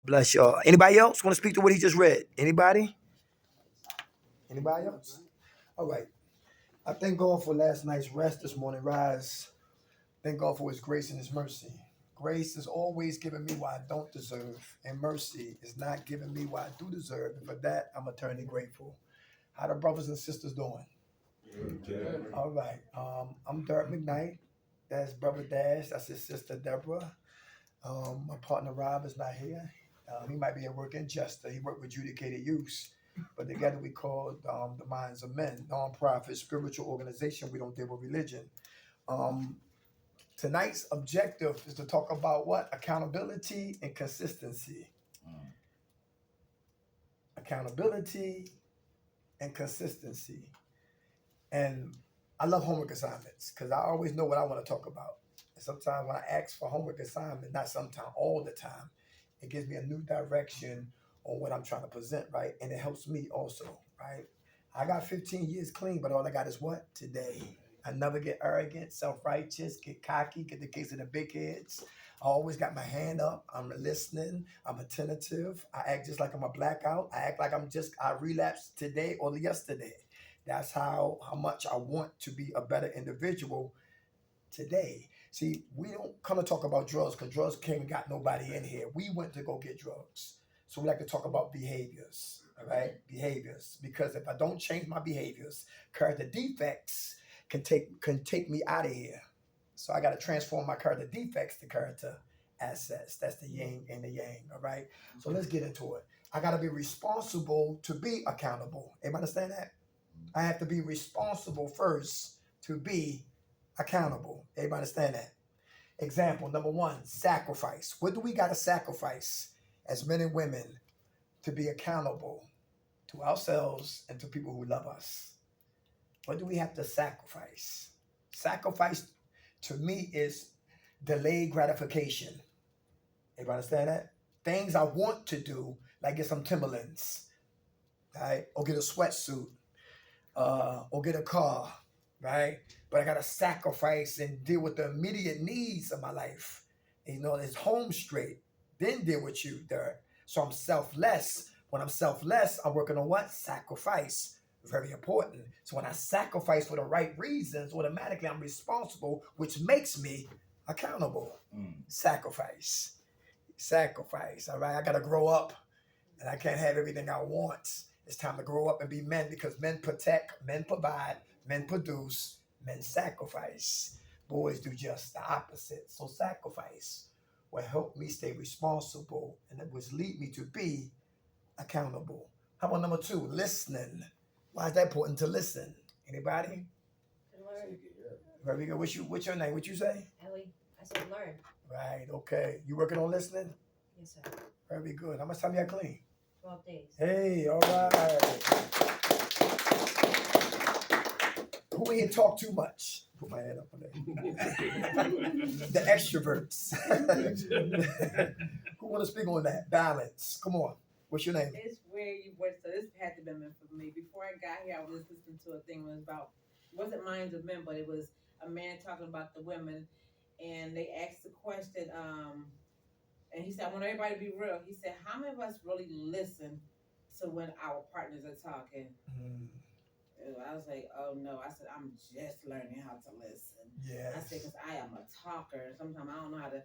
Bless y'all. Anybody else want to speak to what he just read? Anybody? Anybody else? All right. I thank God for last night's rest this morning, rise. Thank God for his grace and his mercy. Grace is always giving me what I don't deserve, and mercy is not giving me what I do deserve. And for that, I'm eternally grateful. How the brothers and sisters doing? Good. All right. I'm Dirk McKnight. That's Brother Dash. That's his sister Deborah. My partner Rob is not here. He might be at work in Chester. He worked with Judicated Use. But together we called the Minds of Men, nonprofit spiritual organization. We don't deal with religion. Um, Tonight's objective is to talk about what? Accountability and consistency. Accountability and consistency. And I love homework assignments because I always know what I want to talk about. And sometimes when I ask for homework assignment, not sometimes, all the time, it gives me a new direction on what I'm trying to present, right? And it helps me also, right? I got 15 years clean, but all I got is what? Today. I never get arrogant, self-righteous, get cocky, get the case of the big heads. I always got my hand up. I'm listening. I'm attentive. I act just like I'm a blackout. I act like I relapsed today or yesterday. That's how much I want to be a better individual today. See, we don't come to talk about drugs because drugs came and got nobody in here. We went to go get drugs. So we like to talk about behaviors, all right? Behaviors. Because if I don't change my behaviors, character defects can take me out of here. So I got to transform my character defects to character assets. That's the yin and the yang, all right? So let's get into it. I got to be responsible to be accountable. Everybody understand that? I have to be responsible first to be accountable. Everybody understand that? Example number one, sacrifice. What do we got to sacrifice as men and women to be accountable to ourselves and to people who love us? What do we have to sacrifice? Sacrifice to me is delayed gratification. Everybody understand that? Things I want to do, like get some Timberlands, right? Or get a sweatsuit, or get a car, right? But I gotta sacrifice and deal with the immediate needs of my life. And, it's home straight, then deal with you there. So I'm selfless. When I'm selfless, I'm working on what? Sacrifice. Very important. So when I sacrifice for the right reasons, automatically I'm responsible, which makes me accountable. Sacrifice. Sacrifice. All right. I gotta grow up and I can't have everything I want. It's time to grow up and be men because men protect, men provide, men produce, men sacrifice. Boys do just the opposite. So sacrifice will help me stay responsible and it will lead me to be accountable. How about number two, listening? Why is that important to listen? Anybody? Learn. Very good. What's your name? What you say? Ellie, I said learn. Right. Okay. You working on listening? Yes, sir. Very good. How much time you got clean? 12 days. Hey, all right. Who in here talk too much? Put my hand up on that. The extroverts. Who want to speak on that? Balance. Come on. What's your name? It's where you were. So this had to be meant for me. Before I got here, I was listening to a thing that was about, wasn't Minds of Men, but it was a man talking about the women, and they asked the question. And he said, I want everybody to be real. He said, how many of us really listen to when our partners are talking? And I was like, oh no. I said, I'm just learning how to listen. Yes. I said, because I am a talker. Sometimes I don't know how to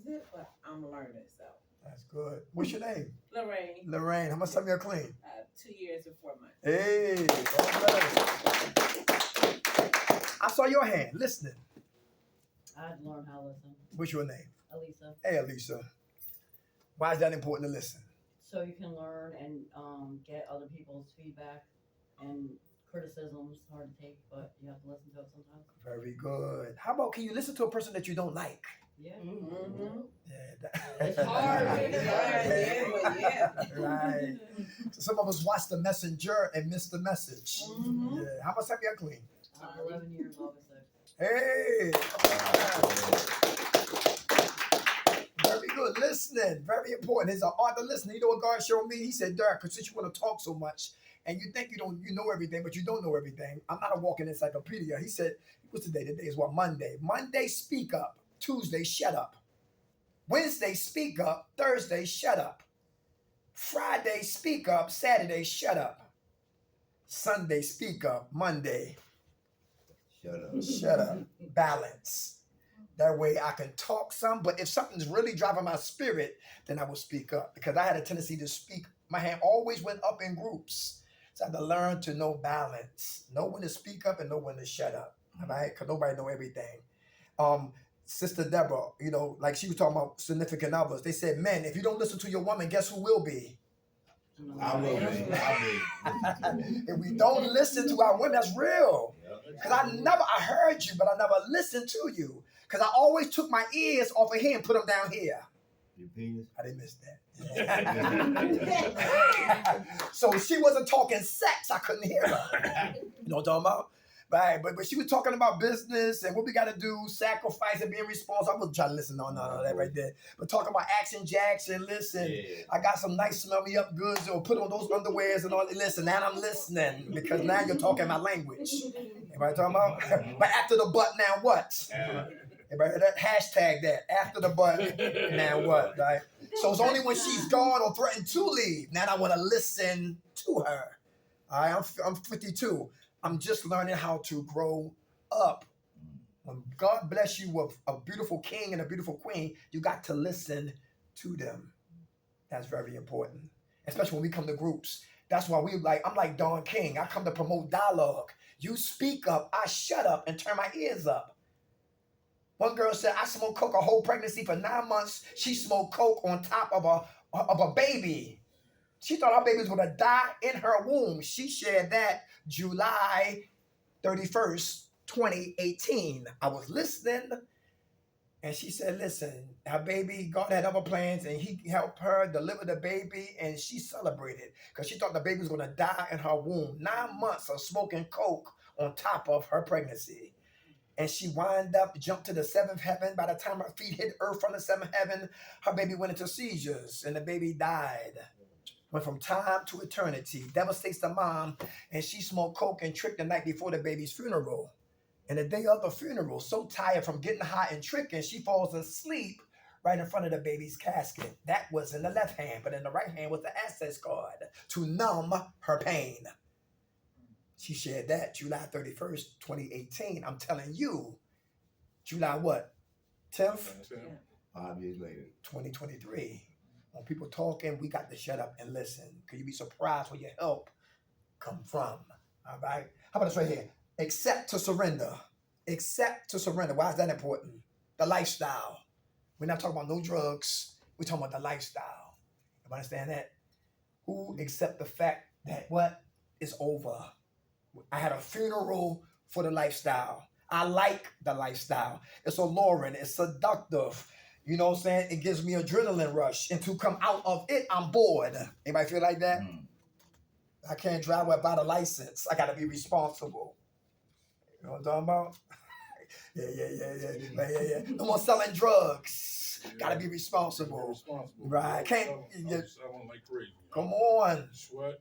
zip, but I'm learning. So That's good. What's your name? Lorraine, Lorraine. How much time you got clean? 2 years and 4 months. Hey, all right. I saw your hand. Listening. I had to learn how to listen. What's your name? Elisa. Hey, Elisa. Why is that important to listen? So you can learn and get other people's feedback and criticisms. Hard to take, but you have to listen to it sometimes. Very good. How about can you listen to a person that you don't like? Yeah. Mm-hmm. Yeah. It's hard. Yeah. Right. So some of us watch the messenger and miss the message. Mm-hmm. Yeah. How much time you got clean? 11 years, August 6th. Hey. Very good. Listening. Very important. It's an art to listen. You know what God showed me? He said, Derek, because since you want to talk so much and you think you know everything, but you don't know everything. I'm not a walking encyclopedia. He said, what's today? Today is what? Monday. Monday, speak up. Tuesday, shut up. Wednesday, speak up. Thursday, shut up. Friday, speak up. Saturday, shut up. Sunday, speak up. Monday, shut up. Balance. That way I can talk some, but if something's really driving my spirit, then I will speak up because I had a tendency to speak. My hand always went up in groups. So I had to learn to know balance, know when to speak up and know when to shut up. All right? Because nobody know everything. Sister Deborah, like she was talking about significant others. They said, men, if you don't listen to your woman, guess who will be? I will be. If we don't listen to our women, that's real. Because I heard you, but I never listened to you. Because I always took my ears off of here and put them down here. Your penis? I didn't miss that. So she wasn't talking sex. I couldn't hear her. You know what I'm talking about? Right, but she was talking about business and what we got to do, sacrifice and being responsible. I wasn't trying to listen to none of that right there. But talking about action jacks and listen, I got some nice smell me up goods or put on those underwears and all. Listen, now I'm listening because now you're talking my language. Everybody talking about? But after the butt, now what? Everybody that hashtag that after the butt, now what? Right? So it's only when she's gone or threatened to leave. Now I want to listen to her. All right, I'm 52. I'm just learning how to grow up. When God bless you with a beautiful king and a beautiful queen, you got to listen to them. That's very important, especially when we come to groups. That's why I'm like Don King. I come to promote dialogue. You speak up, I shut up and turn my ears up. One girl said, I smoked coke a whole pregnancy for 9 months. She smoked coke on top of a baby. She thought her baby was going to die in her womb. She shared that July 31st, 2018. I was listening, and she said, listen, her baby, God had other plans, and he helped her deliver the baby, and she celebrated because she thought the baby was going to die in her womb. 9 months of smoking coke on top of her pregnancy. And she wound up, jumped to the seventh heaven. By the time her feet hit earth from the seventh heaven, her baby went into seizures, and the baby died. Went from time to eternity. Devastates the mom, and she smoked coke and tricked the night before the baby's funeral. And the day of the funeral, so tired from getting high and tricking, she falls asleep right in front of the baby's casket. That was in the left hand, but in the right hand was the access card to numb her pain. She shared that July 31st, 2018. I'm telling you, July what? 10th? 5 years later. 2023. When people talking, we got to shut up and listen. Because you'd be surprised where your help come from. All right? How about this right here? Accept to surrender. Accept to surrender. Why is that important? The lifestyle. We're not talking about no drugs. We're talking about the lifestyle. You understand that? Who accept the fact that what is over? I had a funeral for the lifestyle. I like the lifestyle. It's alluring. It's seductive. You know what I'm saying? It gives me adrenaline rush. And to come out of it, I'm bored. Anybody feel like that? I can't drive without a license. I got to be responsible. You know what I'm talking about? Yeah. No more selling drugs. Yeah. Got to be responsible. Responsible. Right. Can't. Selling like crazy. Come on. Sweat.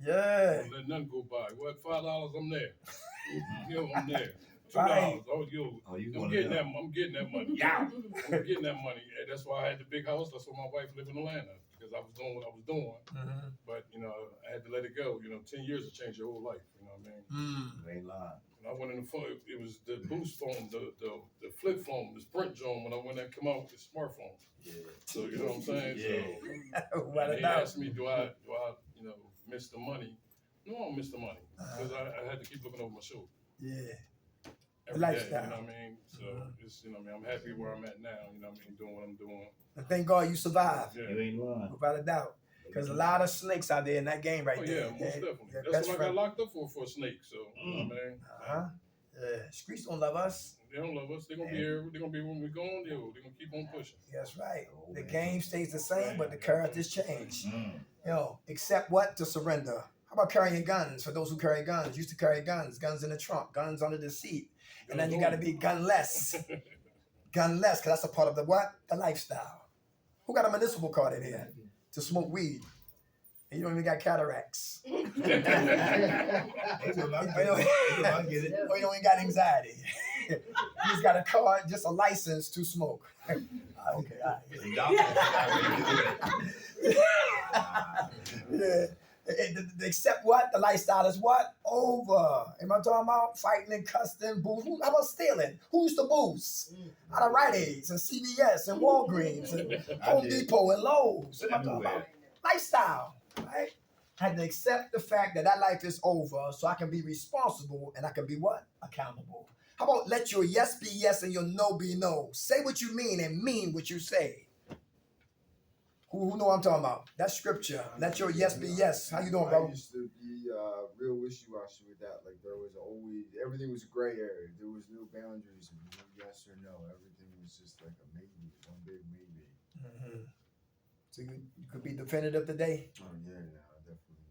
Yeah. Don't let nothing go by. What, $5? I'm there. I'm there. $2. Right. I'm getting that money. Yeah. I'm getting that money. And that's why I had the big house. That's why my wife lived in Atlanta. Because I was doing what I was doing. Mm-hmm. But, I had to let it go. 10 years to change your whole life. You know what I mean? You ain't lying. When I went in the phone, it was the boost phone, the flip phone, the Sprint phone when that come out with the smartphone. Yeah. So you know what I'm saying? Yeah. So they asked me, do I miss the money? No, I don't miss the money. Because I had to keep looking over my shoulder. Yeah. Every Lifestyle. day, you know what I mean? So it's I'm happy where I'm at now, doing what I'm doing. And thank God you survived. Yeah. You ain't lying. Without a doubt. Because a lot of snakes out there in that game right there. Yeah, most definitely. Yeah, That's what I got locked up for a snake. So you know what I mean? Yeah. Streets don't love us. They don't love us. They're gonna be here. They're gonna be when we're gone. They're gonna keep on pushing. That's right. The game stays the same, but the characters change. Mm. Accept what? To surrender. How about carrying guns? For those who carry guns, used to carry guns in the trunk, guns under the seat. And then you got to be gunless. Gunless, because that's a part of the what? The lifestyle. Who got a municipal card in here to smoke weed? And you don't even got cataracts. Or you don't even got anxiety. He's got a card, just a license to smoke. Okay, all right. The doctor is Yeah. Except what? The lifestyle is what? Over. Am I talking about fighting and cussing, booze? How about stealing? Who used to booze? Out of Rite Aids and CVS and Walgreens and Home Depot and Lowe's. Am I talking about lifestyle? Right? I had to accept the fact that life is over so I can be responsible and I can be what? Accountable. How about let your yes be yes and your no be no? Say what you mean and mean what you say. Who know what I'm talking about? That's scripture. Let your yes be yes. How you doing, bro? I used to be real wishy-washy with that. Like there was always everything was gray area. There was no boundaries. No yes or no. Everything was just like a maybe, one big maybe. Mm-hmm. So you could be definitive today. Oh yeah, now definitely.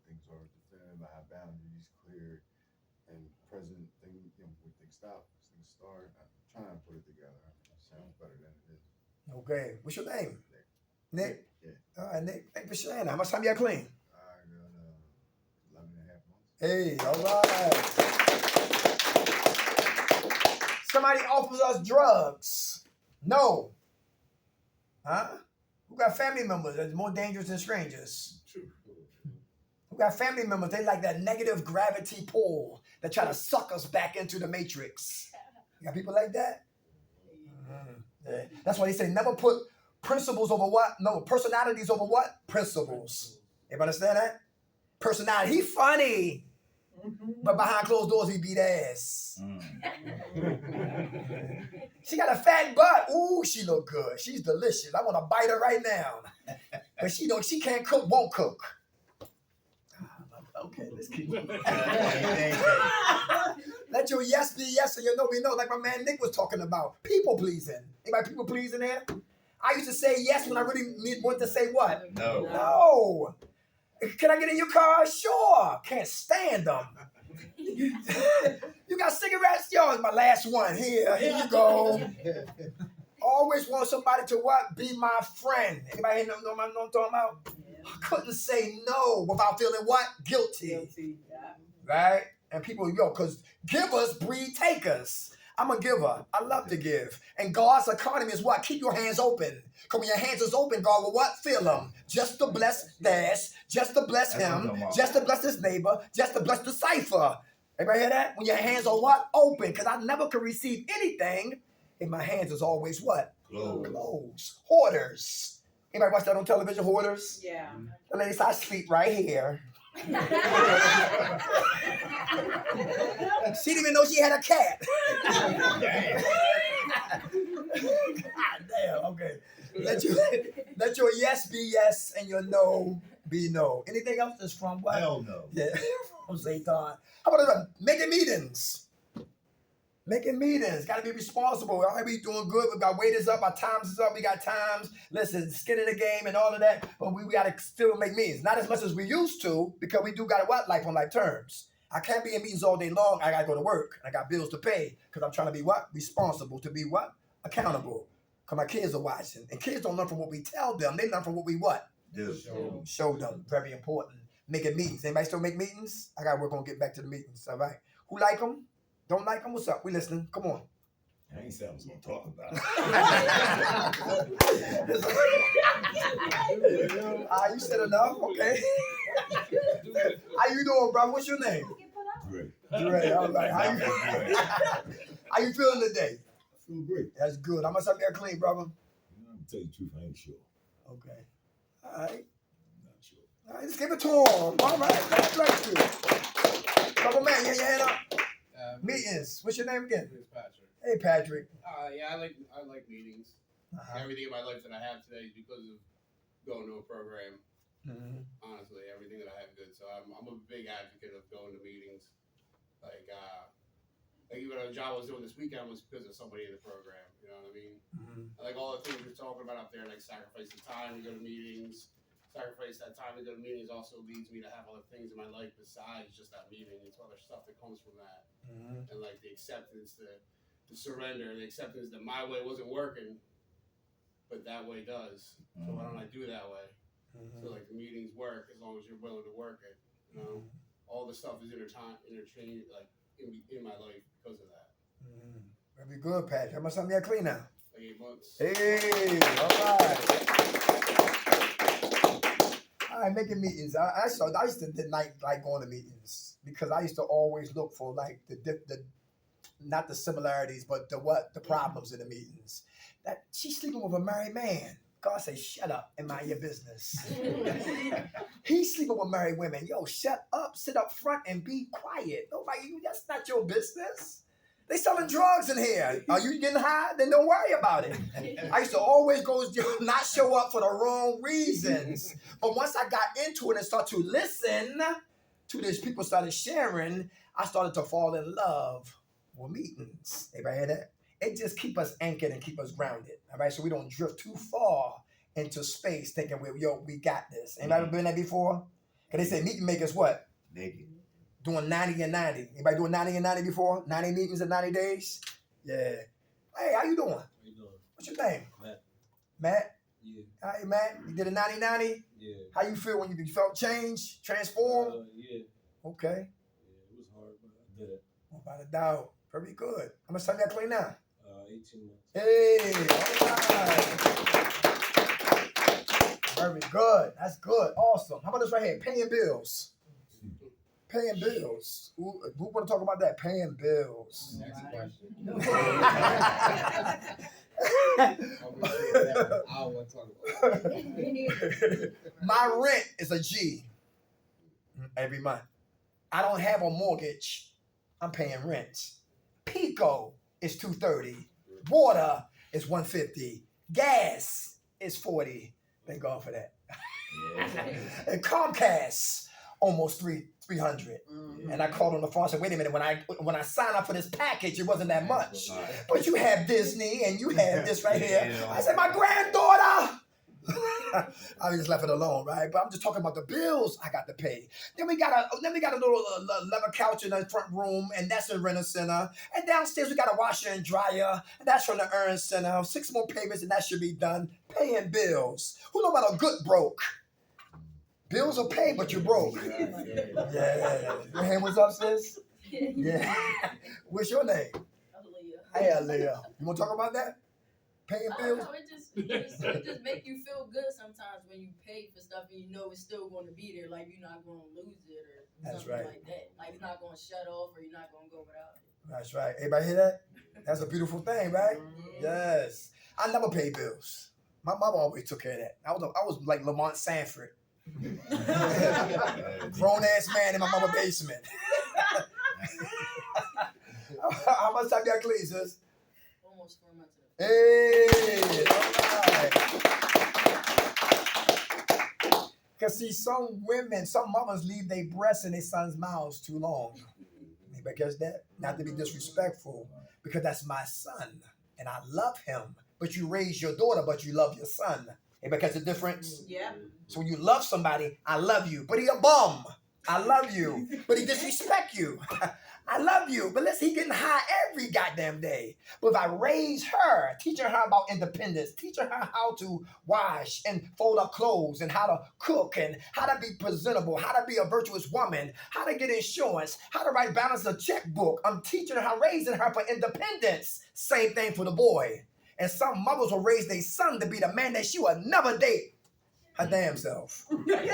Things are definitive. I have boundaries clear and present. Thing, when things stop, things start. I'm trying to put it together. It sounds better than it is. Okay. What's your name? Nick? Yeah. All right, Nick. Thanks for sharing. How much time you got clean? I got 11 and a half months. Hey, all right. Somebody offers us drugs. No. Huh? Who got family members that's more dangerous than strangers? Who got family members, they like that negative gravity pull that try to suck us back into the matrix. You got people like that? Yeah. That's why they say never put principles over what? No, personalities over what? Principles. Everybody understand that? Personality. He funny. But behind closed doors, he beat ass. She got a fat butt. Ooh, she look good. She's delicious. I want to bite her right now. But she can't cook, won't cook. Okay, let's keep it. Let your yes be yes and your no be no, like my man Nick was talking about. People pleasing. Anybody people pleasing there? I used to say yes when I really want to say what? No. No. Can I get in your car? Sure. Can't stand them. You got cigarettes? Yo, it's my last one. Here you go. Always want somebody to what? Be my friend. Anybody know what I'm talking about? I couldn't say no without feeling what? Guilty. Right? And people, because givers breed takers. I'm a giver. I love to give. And God's economy is what? Keep your hands open. Because when your hands is open, God will what? Fill them. Just to bless Dash. Just to bless him. Just to bless his neighbor. Just to bless the cipher. Everybody hear that? When your hands are what? Open. Because I never could receive anything if my hands is always what? Closed. Hoarders. Anybody watch that on television, Hoarders? Yeah. The lady said, I sleep right here. She didn't even know she had a cat. God damn, okay. Let your yes be yes and your no be no. Anything else is from what? Hell no. Yeah, from Satan. How about making meetings? Making meetings. Got to be responsible. All right, we doing good. We got waiters up. Our times is up. We got times. Listen, skin in the game and all of that. But we got to still make meetings. Not as much as we used to because we do got what? Life on life terms. I can't be in meetings all day long. I got to go to work. I got bills to pay because I'm trying to be what? Responsible. To be what? Accountable. Because my kids are watching. And kids don't learn from what we tell them. They learn from what we what? Do. Show them. Very important. Making meetings. Anybody still make meetings? I got to work on getting back to the meetings. All right. Who like them? Don't like them? What's up? We listening. Come on. I ain't said I was gonna talk about it. You said enough? Okay. How you doing, bro? What's your name? Great. Dre. All right. How you feeling today? I feel great. That's good. How much up there clean, brother? I'm gonna tell you the truth. I ain't sure. Okay. All right. I'm not sure. All right. Let's give it to him. All right. God bless you. Brother man, yeah, your hand up. Meetings. What's your name again? It's Patrick. Hey, Patrick. Yeah, I like meetings. Everything in my life that I have today is because of going to a program. Mm-hmm. Honestly, everything that I have good. So I'm a big advocate of going to meetings. Like even a job I was doing this weekend was because of somebody in the program. You know what I mean? Mm-hmm. Like all the things you're talking about up there, like sacrifice the time to go to meetings. Sacrifice that time to go to meetings also leads me to have other things in my life besides just that meeting. It's other stuff that comes from that. Mm-hmm. And like the acceptance, the surrender, the acceptance that my way wasn't working, but that way does. So why don't I do that way? Mm-hmm. So like the meetings work as long as you're willing to work it. You know, all the stuff is interchange like in my life because of that. Very good, Patrick. How much time you got clean now? 8 months. Hey, all right. All right, making meetings. I used to didn't like going to meetings because I used to always look for like the not the similarities, but the problems in the meetings. That she's sleeping with a married man. God say, shut up and mind your business. He's sleeping with married women. Yo, shut up, sit up front and be quiet. Nobody, that's not your business. They selling drugs in here. Are you getting high? Then don't worry about it. I used to always not show up for the wrong reasons. But once I got into it and started to listen to this, people started sharing, I started to fall in love with meetings. Everybody hear that? It just keep us anchored and keep us grounded. All right, so we don't drift too far into space thinking, we got this. Anybody ever been there before? Because they say meeting makers what? Naked. Doing 90 and 90. Anybody doing 90 and 90 before? 90 meetings in 90 days? Yeah. Hey, how you doing? How you doing? What's your name? Matt. Matt? Yeah. Hey, Matt. You did a 90-90? Yeah. How you feel when you felt change, transform? Yeah. Okay. Yeah, it was hard, but I did it. Without a doubt. Very good. How much time you got clean now? 18 months. Hey, all right. Very good. That's good. Awesome. How about this right here? Paying bills. Paying bills. Who want to talk about that? Paying bills. Next question. My I don't want to talk about it. rent is a G every month. I don't have a mortgage. I'm paying rent. Pico is $230. Water is $150. Gas is $40. Thank God for that. And Comcast almost $300. And I called on the phone and said, wait a minute, when I signed up for this package, it wasn't that much. But you have Disney and you have this right here. I said, my granddaughter. I just left it alone, right? But I'm just talking about the bills I got to pay. Then we got a little leather couch in the front room, and that's in Renter Center. And downstairs we got a washer and dryer, and that's from the Earn Center. 6 more payments, and that should be done. Paying bills. Who know about a good broke? Bills are paid, but you're broke. Yeah. Your hand was up, sis? Yeah. What's your name? Hey, Aaliyah. You want to talk about that? Paying bills? No, it just make you feel good sometimes when you pay for stuff and you know it's still going to be there. Like you're not going to lose it or That's something right. like that. Like it's not going to shut off or you're not going to go without it. That's right. Everybody hear that? That's a beautiful thing, right? Yes. I never paid bills. My mama always took care of that. I was like Lamont Sanford. Grown ass man in my mama basement. How much time you got clean, sis? Almost 4 months. Hey, all right. Because see, some mamas leave their breasts in their sons' mouths too long. Anybody catch that? Not to be disrespectful, because that's my son, and I love him. But you raise your daughter, but you love your son. Anybody catch the difference? Yeah. So when you love somebody, I love you, but he a bum. I love you, but he disrespect you. I love you, but he getting high every goddamn day. But if I raise her, teaching her about independence, teaching her how to wash and fold up clothes and how to cook and how to be presentable, how to be a virtuous woman, how to get insurance, how to write balance a checkbook. I'm teaching her, raising her for independence. Same thing for the boy. And some mothers will raise their son to be the man that she will never date her damn self. That's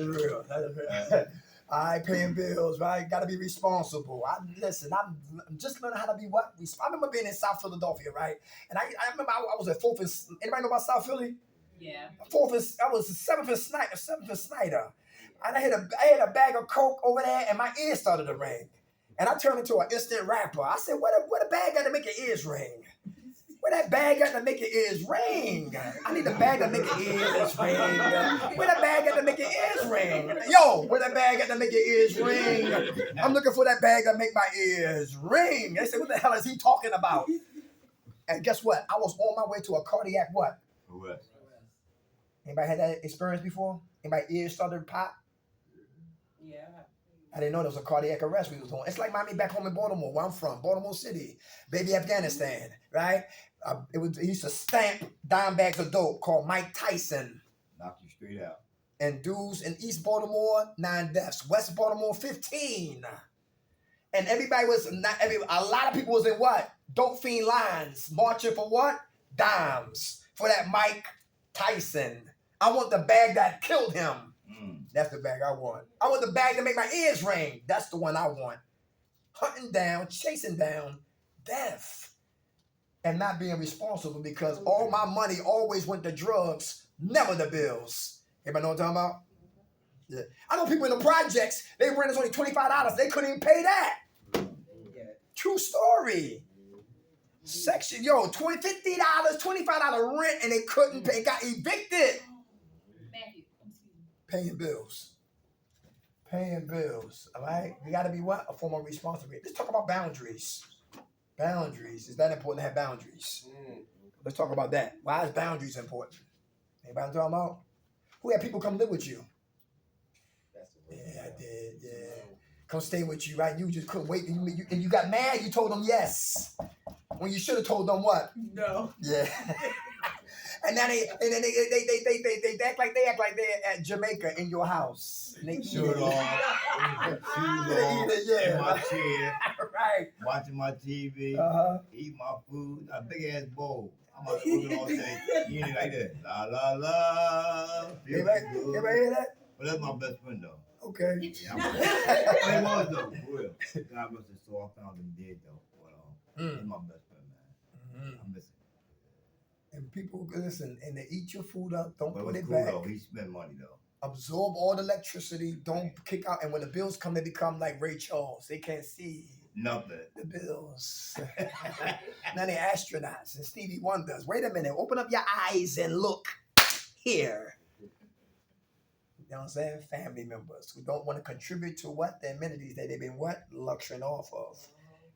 real. That's real. I paying bills, right? Got to be responsible. I'm just learning how to be what? I remember being in South Philadelphia, right? And I remember I was at 4th and, anybody know about South Philly? Yeah. 4th and, I was 7th and Snyder. And I had a bag of Coke over there and my ears started to ring. And I turned into an instant rapper. I said, what a bag got to make your ears ring? Where that bag got to make your ears ring? I need a bag to make your ears ring. Where that bag got to make your ears ring? Yo, where that bag got to make your ears ring? I'm looking for that bag to make my ears ring. They said, what the hell is he talking about? And guess what? I was on my way to a cardiac what? Arrest. Anybody had that experience before? Anybody ears started to pop? Yeah. I didn't know there was a cardiac arrest we was doing. It's like mommy back home in Baltimore, where I'm from, Baltimore City, baby Afghanistan, right? He used to stamp dime bags of dope called Mike Tyson. Knock you straight out. And dudes in East Baltimore, 9 deaths. West Baltimore, 15. And everybody was a lot of people was in what? Dope fiend lines, marching for what? Dimes. For that Mike Tyson. I want the bag that killed him. That's the bag I want. I want the bag to make my ears ring. That's the one I want. Hunting down, chasing down death. And not being responsible because all my money always went to drugs, never the bills. Everybody know what I'm talking about? Yeah. I know people in the projects, they rent us only $25. They couldn't even pay that. True story. Section, yo, $50, $25 rent, and they couldn't pay. Got evicted. Paying bills. Paying bills. All right? We got to be what? A form of responsibility. Let's talk about boundaries. Boundaries. Is that important to have boundaries? Let's talk about that. Why is boundaries important? Anybody talking about? Who had people come live with you? Yeah, I did. Yeah. Come stay with you, right? You just couldn't wait. And you got mad. You told them yes. When you should have told them what? No. Yeah. And now they act like they're at Jamaica in your house. And they eat Shirt it. off, shoes They on, eat it, yeah. in my chair, Right. watching my TV, eat my food, a big ass bowl. I'm not cooking all day. You ain't like that. La la la. Everybody hear that? But that's my best friend though. Okay. Yeah, it was though, for real. God rest his soul. I found him dead though. But he's my best friend, man. I miss him. And people listen, and they eat your food up. Don't But put it it was cool back. though. He spent money though. Absorb all the electricity. Don't kick out. And when the bills come, they become like Ray Charles. They can't see Nothing. the bills. Now they're astronauts and Stevie Wonders. Wait a minute. Open up your eyes and look here. You know what I'm saying? Family members who don't want to contribute to what? The amenities that they've been what? Luxuring off of.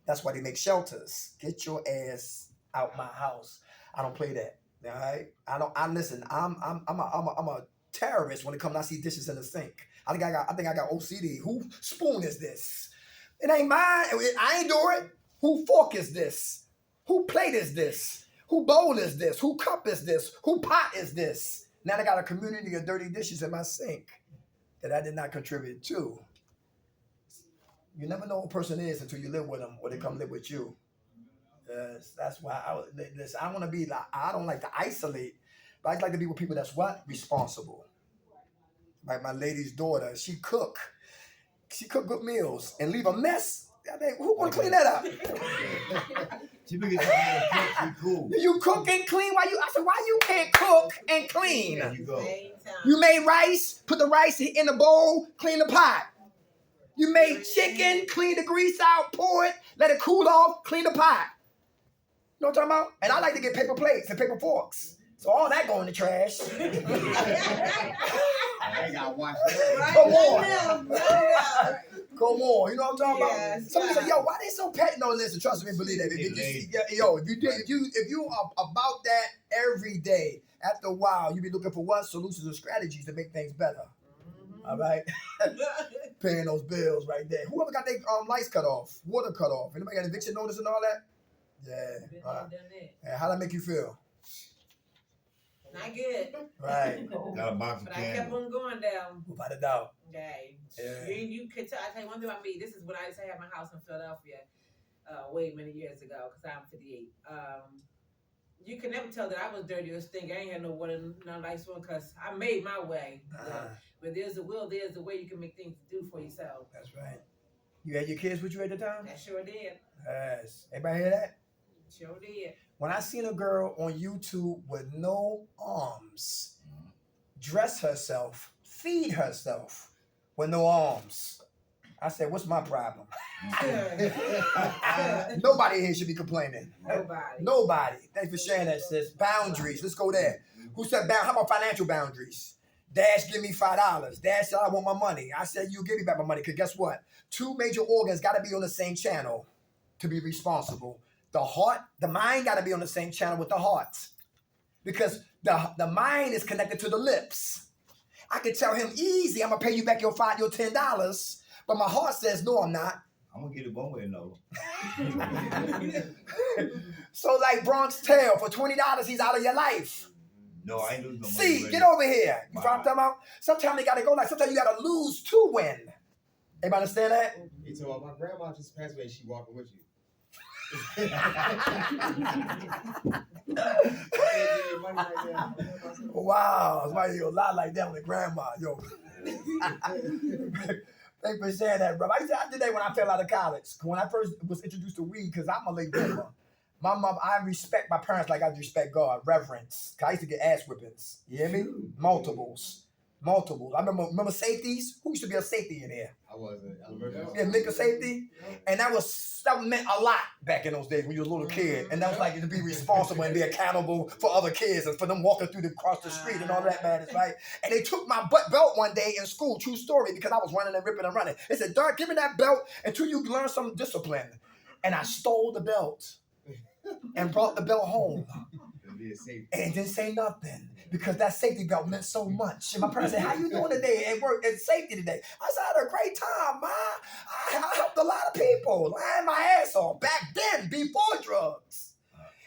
That's why they make shelters. Get your ass out my house. I don't play that. All right? I listen. I'm a terrorist when it comes to I see dishes in the sink. I think I got OCD. Who spoon is this? It ain't mine. I ain't do it. Who fork is this? Who plate is this? Who bowl is this? Who cup is this? Who pot is this? Now I got a community of dirty dishes in my sink that I did not contribute to. You never know who a person is until you live with them or they come live with you. Yes, that's why I want to be like, I don't like to isolate, but I like to be with people that's what? Responsible. Like my lady's daughter, she cook good meals and leave a mess. I mean, who want to clean that up? She figured out how to cook, she cool. You cook and clean? I said, why you can't cook and clean? There you go. You made rice, put the rice in the bowl, clean the pot. You made chicken, clean the grease out, pour it, let it cool off, clean the pot. You know what I'm talking about? And I like to get paper plates and paper forks. So all that go in the trash. I ain't got to watch Come on. Come on. You know what I'm talking Yes, about? Somebody yeah. say, yo, why they so petty? No, listen, trust me, believe that. If you are about that every day, after a while, you be looking for what? Solutions and strategies to make things better. All right? Paying those bills right there. Whoever got their lights cut off, water cut off. Anybody got eviction notice and all that? Yeah. All right. And how'd that make you feel? Not good. Right. Got a box of But I kept candles. on going down. Without a doubt. Okay. Yeah. You could tell. I tell you one thing about me. This is when I used to have my house in Philadelphia, way many years ago, because I'm 58. You could never tell that I was dirty or stink. I ain't had no water, no nice one, because I made my way. But there's a will, there's a way you can make things do for yourself. That's right. You had your kids with you at the time? I sure did. Yes. Everybody hear that? Sure did. When I seen a girl on YouTube with no arms, dress herself, feed herself with no arms, I said, what's my problem? Nobody here should be complaining. Nobody. Nobody. Thanks for sharing that, sis. Boundaries. Let's go there. Who said how about financial boundaries? Dash, give me $5. Dash said, I want my money. I said, you give me back my money. Because guess what? Two major organs got to be on the same channel to be responsible. The heart, the mind got to be on the same channel with the heart. Because the mind is connected to the lips. I can tell him easy, I'm going to pay you back your $10. But my heart says, no, I'm not. I'm going to get it one way or another. So like Bronx Tale, for $20, he's out of your life. No, I ain't losing no money. See, already. get over here. You know what I'm talking about? Sometimes you got to go like, sometimes you got to lose to win. Everybody understand that? He told my grandma just passed away. She walking with you. Wow, somebody a lot like that with grandma, yo. Thanks for saying that, bro. I did that when I fell out of college. When I first was introduced to weed, because I'm a late bloomer. My mom, I respect my parents like I respect God, reverence. 'Cause I used to get ass whippings. You hear me? Multiples. I remember safeties. Who used to be a safety in here? I wasn't. Yeah, nigga safety. And that meant a lot back in those days when you were a little kid. And that was like to be responsible and be accountable for other kids and for them walking across the street and all that madness, right? And they took my belt one day in school, true story, because I was running and ripping and running. They said, Dirk, give me that belt until you learn some discipline. And I stole the belt and brought the belt home. And didn't say nothing because that safety belt meant so much. And my parents said, how you doing today at work at safety today? I said, I had a great time, Ma. I helped a lot of people. I had my ass off back then, before drugs.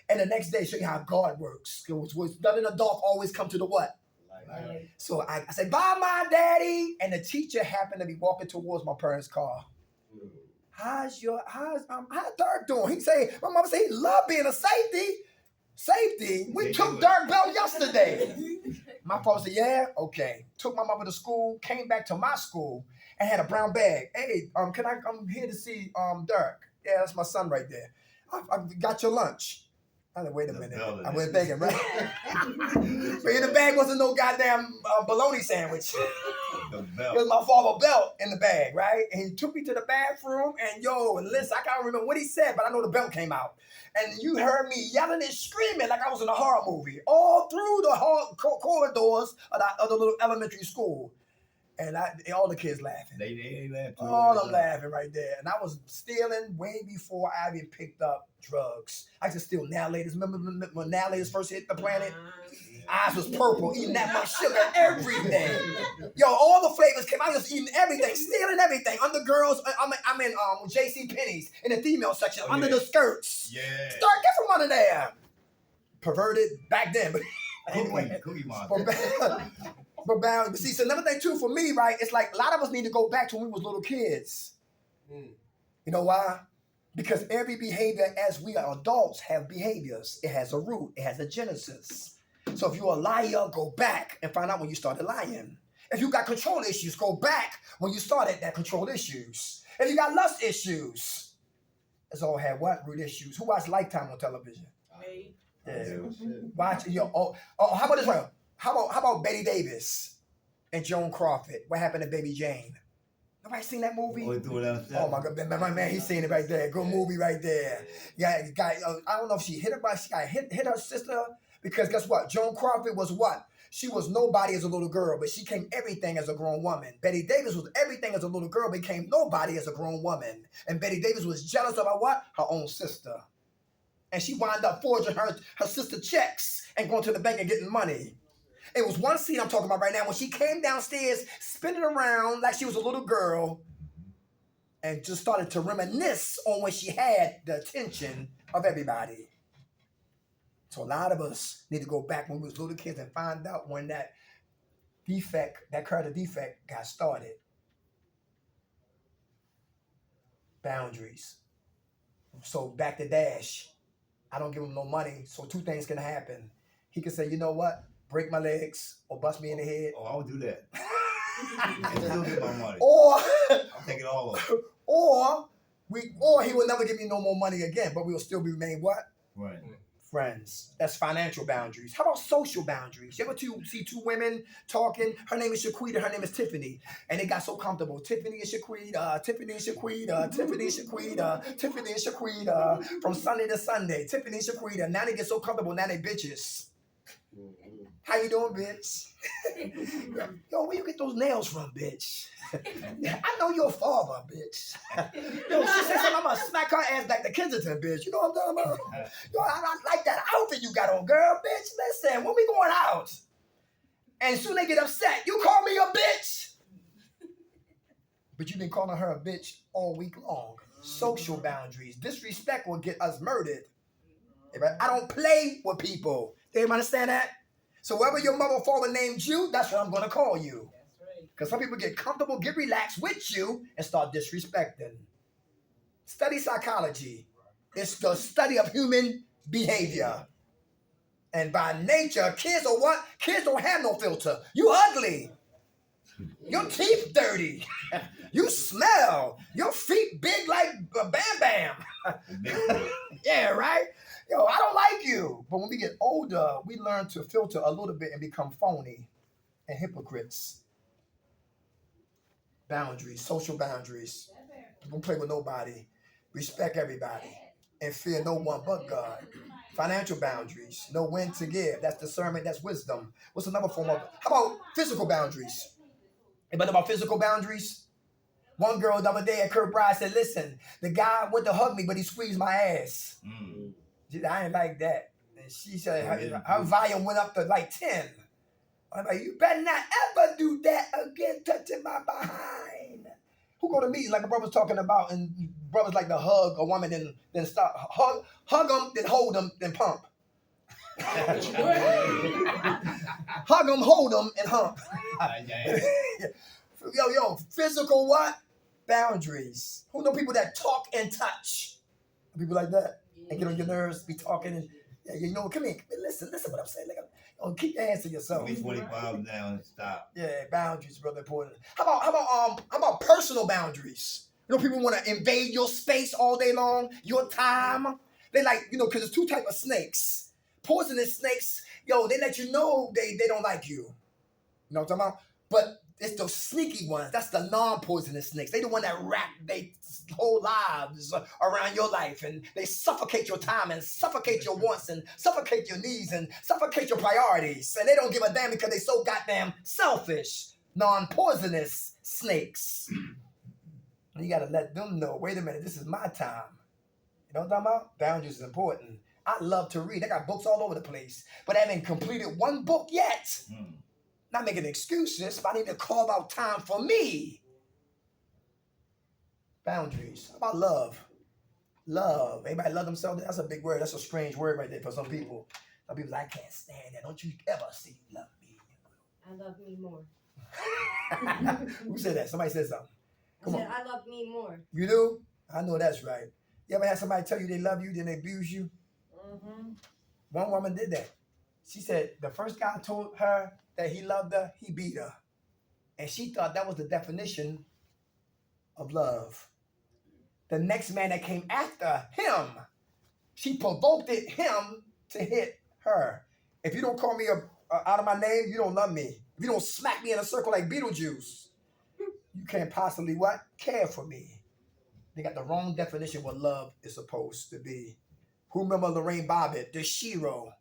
And the next day, show you how God works. It was done in the dark, always come to the what? Light. So I said, bye, my daddy. And the teacher happened to be walking towards my parents' car. How's Dirk doing? He say, my mama said he loved being a safety. Safety? We took Dirk belt yesterday. My father said, yeah, okay. Took my mother to school, came back to my school, and had a brown bag. Hey, I'm here to see Dirk. Yeah, that's my son right there. I got your lunch. I said, wait a minute. I wasn't thinking, right? But in the bag wasn't no goddamn bologna sandwich. It was my father's belt in the bag, right? And he took me to the bathroom, and listen, I can't remember what he said, but I know the belt came out. And you heard me yelling and screaming like I was in a horror movie, all through the corridors of the little elementary school. And all the kids laughing. They laughed too. All of them laughing right there. And I was stealing way before I even picked up drugs. I used to steal now laters. Remember when now laters first hit the planet? Eyes was purple, eating that much sugar every day. Yo, all the flavors came. I was eating everything, stealing everything. Under girls, I'm in J.C. Penney's in the female section, under the skirts. Yeah. Start get from under there. Perverted back then, but anyway. Cookie Monster. But see, so another thing too for me, right? It's like a lot of us need to go back to when we was little kids. You know why? Because every behavior, as we are adults, have behaviors. It has a root. It has a genesis. So if you're a liar, go back and find out when you started lying. If you got control issues, go back when you started that control issues. If you got lust issues, it's all had what? Root issues. Who watched Lifetime on television? Me. Yeah. Watch how about this one? How about Betty Davis and Joan Crawford? What happened to Baby Jane? Nobody seen that movie? Oh my God, my man, he's seen it right there. Good movie right there. Yeah, I don't know if she hit her, but she got hit her sister because guess what? Joan Crawford was what? She was nobody as a little girl, but she became everything as a grown woman. Betty Davis was everything as a little girl, became nobody as a grown woman. And Betty Davis was jealous of her what? Her own sister. And she wound up forging her sister checks and going to the bank and getting money. It was one scene I'm talking about right now when she came downstairs spinning around like she was a little girl and just started to reminisce on when she had the attention of everybody. So a lot of us need to go back when we was little kids and find out when that character defect got started. Boundaries. So back to Dash. I don't give him no money, so two things can happen. He can say, you know what? Break my legs or bust me in the head. Oh, I would do that. I still get my money. Or I'll take it all off. Or he will never give me no more money again, but we will still remain what? Right. Friends. That's financial boundaries. How about social boundaries? You ever see two women talking? Her name is Shaquita, her name is Tiffany. And they got so comfortable. Tiffany and Shaquita, Tiffany and Shaquita, Tiffany and Shaquita, Tiffany and Shaquita, from Sunday to Sunday. Tiffany and Shaquita. Now they get so comfortable, now they bitches. How you doing, bitch? Yo, where you get those nails from, bitch? I know your father, bitch. Yo, she said something, I'm gonna smack her ass like the Kensington, bitch. You know what I'm talking about? Yo, I like that outfit you got on, girl, bitch. Listen, when we going out? And soon they get upset. You call me a bitch? But you've been calling her a bitch all week long. Social boundaries. Disrespect will get us murdered. I don't play with people. Do you understand that? So wherever your mother or father named you, that's what I'm going to call you. Because some people get comfortable, get relaxed with you, and start disrespecting. Study psychology. It's the study of human behavior. And by nature, kids are what? Kids don't have no filter. You ugly. Your teeth dirty. You smell. Your feet big like Bam Bam. Yeah, right? Yo, I don't like you. But when we get older, we learn to filter a little bit and become phony and hypocrites. Boundaries, social boundaries. Don't play with nobody. Respect everybody. And fear no one but God. Financial boundaries. Know when to give. That's discernment. That's wisdom. What's another form of? How about physical boundaries? Anybody know about physical boundaries? One girl the other day at Kirkbride said, listen, the guy went to hug me, but he squeezed my ass. I ain't like that. And she said her volume went up to like 10. I'm like, you better not ever do that again, touching my behind. Who go to meetings like the brother's talking about, and brothers like to hug a woman and then stop, hug them, then hold them, then pump. Hug them, hold them, and hump. Yo, physical what? Boundaries. Who know people that talk and touch? People like that? And get on your nerves, be talking, and yeah, you know, come here, listen what I'm saying. Like, keep your hands to yourself. Be 25 down and stop. Yeah, boundaries, brother, important. How about personal boundaries? You know, people want to invade your space all day long, your time. They like, you know, because there's two types of snakes. Poisonous snakes, yo, they let you know they don't like you. You know what I'm talking about? But it's those sneaky ones. That's the non-poisonous snakes. They the one that wrap their whole lives around your life, and they suffocate your time and suffocate your wants and suffocate your needs and suffocate your priorities. And they don't give a damn because they so goddamn selfish. Non-poisonous snakes. And you got to let them know, wait a minute, this is my time. You know what I'm talking about? Boundaries is important. I love to read. I got books all over the place, but I haven't completed one book yet. Not making excuses, but I need to carve out time for me. Boundaries. How about love? Love. Anybody love themselves? That's a big word. That's a strange word right there for some people. Some people like, I can't stand that. Don't you ever see love me. I love me more. Who said that? Somebody said something. Come on. I love me more. You do? I know that's right. You ever had somebody tell you they love you, then they abuse you? Mm-hmm. One woman did that. She said the first guy told her that he loved her, he beat her. And she thought that was the definition of love. The next man that came after him, she provoked him to hit her. If you don't call me out of my name, you don't love me. If you don't smack me in a circle like Beetlejuice, you can't possibly what? Care for me. They got the wrong definition of what love is supposed to be. Who remember Lorraine Bobbitt, the Shiro?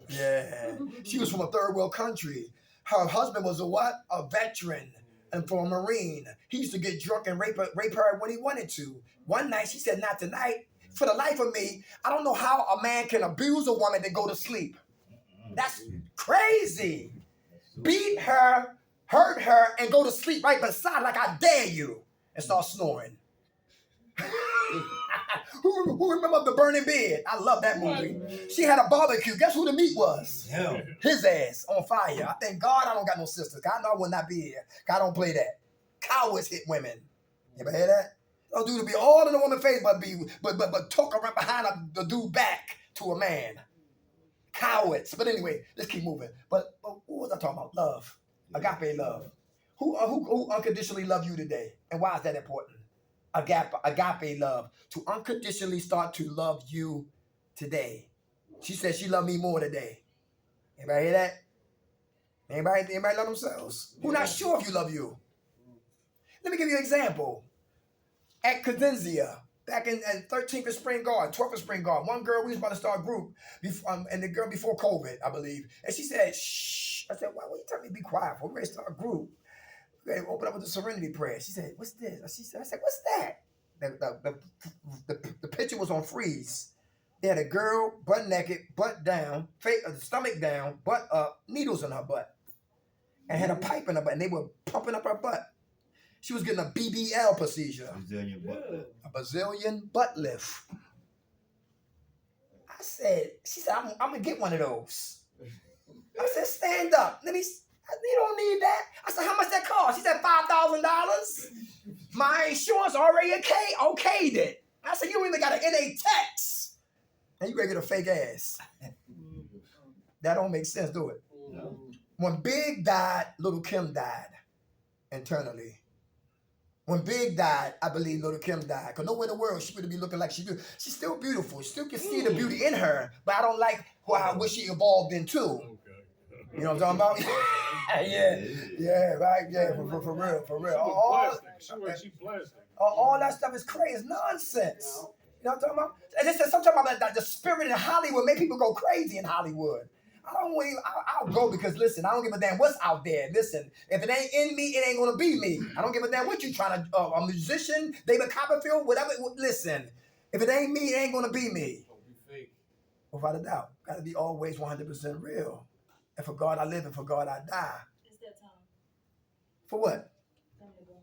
Yeah. She was from a third world country. Her husband was a what? A veteran and for a Marine. He used to get drunk and rape her when he wanted to. One night, she said, not tonight. For the life of me, I don't know how a man can abuse a woman and go to sleep. That's crazy. Beat her, hurt her, and go to sleep right beside like I dare you. And start snoring. Who remember The Burning Bed? I love that movie. She had a barbecue. Guess who the meat was? Hell. His ass on fire. I thank God I don't got no sisters. I know I will not be here. I don't play that. Cowards hit women. You ever hear that? Don't do to be all in the woman's face, but talk around behind the dude back to a man. Cowards. But anyway, let's keep moving. But what was I talking about? Love. Agape love. Who unconditionally love you today? And why is that important? Agape love. To unconditionally start to love you today. She said she loved me more today. Anybody hear that? Anybody love themselves? Who not sure if you love you? Let me give you an example. At Cadenzia, back in 13th and Spring Garden, 12th and Spring Garden, one girl, we was about to start a group, and the girl before COVID, I believe, and she said, shh. I said, why would you tell me to be quiet for? We're ready to start a group. They open up with the serenity prayer. She said, what's this? I said, what's that? The picture was on freeze. They had a girl, butt naked, butt down, stomach down, butt up, needles in her butt, and had a pipe in her butt, and they were pumping up her butt. She was getting a BBL procedure. Brazilian butt lift. A Brazilian butt lift. She said, I'm going to get one of those. I said, stand up. You don't need that. I said, how much that cost? She said, $5,000. My insurance already okayed it. I said, you even got an NA text. And you gonna get a fake ass. That don't make sense, do it? No. When Big died, Little Kim died internally. When Big died, I believe Little Kim died. Because nowhere in the world she would be looking like she do. She's still beautiful. Still can see the beauty in her. But I don't like who I wish she evolved into. Okay. You know what I'm talking about? yeah, right, yeah, for real, for real. She plastic. All that stuff is crazy. It's nonsense. You know what I'm talking about? And this is sometimes about that the spirit in Hollywood make people go crazy in Hollywood. I'll go because listen, I don't give a damn what's out there. Listen, if it ain't in me, it ain't gonna be me. I don't give a damn what you trying to a musician, David Copperfield, whatever. Listen, if it ain't me, it ain't gonna be me. Don't be fake. Without a doubt, gotta be always 100% real. And for God I live, and for God I die. It's that time. For what? Time to go.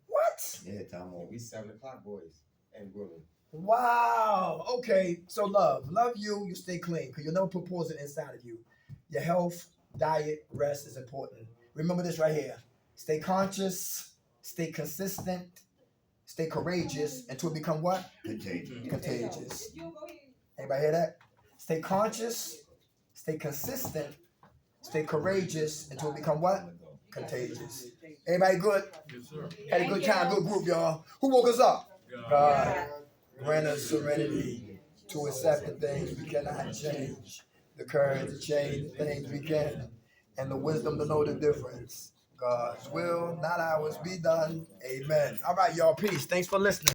What? Yeah, Tom, we 7 o'clock boys and women. Wow. Okay. So love you. You stay clean because you'll never put poison inside of you. Your health, diet, rest is important. Remember this right here. Stay conscious. Stay consistent. Stay courageous until it become what? Contagious. Anybody hear that? Stay conscious. Stay consistent. Stay courageous until it become what? Contagious. Everybody good? Yes, sir. Had a good time. Good group, y'all. Who woke us up? God. God. Grant us serenity to accept the things we cannot change, the courage to change the things we can, and the wisdom to know the difference. God's will, not ours, be done. Amen. All right, y'all. Peace. Thanks for listening.